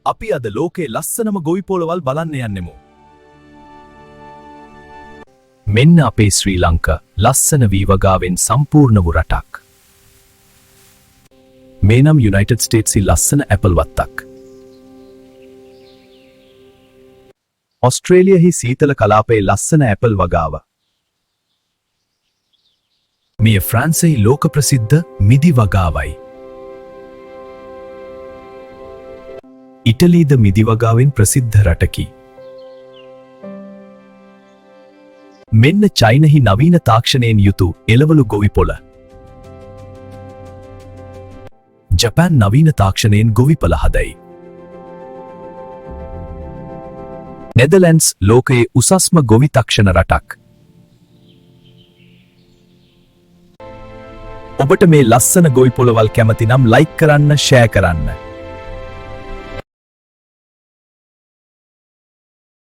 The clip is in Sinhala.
අපි අද ලෝකේ ලස්සනම ගොවි පොළවල් බලන්න යන්නෙමු. මෙන්න අපේ ශ්‍රී ලංකා ලස්සන වී වගාවෙන් සම්පූර්ණ වූ රටක්. මේ නම් යුනයිටඩ් ස්ටේට්සි ලස්සන ඇපල් වත්තක්. ඔස්ට්‍රේලියාහි සීතල කලාපයේ ලස්සන ඇපල් වගාව. මේ ෆ්‍රාන්සෙහි ලෝක ප්‍රසිද්ධ මිදි වගාවයි. ඉටලීද මිදි වගාවෙන් ප්‍රසිද්ධ රටකි. මෙන්න චයිනහි නවීන තාක්ෂණයෙන් යුතු එළවලු ගොවිපොළ. ජපාන් නවීන තාක්ෂණයෙන් ගොවිපළ හදයි. නෙදර්ලැන්ඩ්ස් ලෝකයේ උසස්ම ගොවි තක්ෂණ රටක්. ඔබට මේ ලස්සන ගොවිපොළවල් කැමති නම් ලයික් කරන්න, ෂෙයා කරන්න.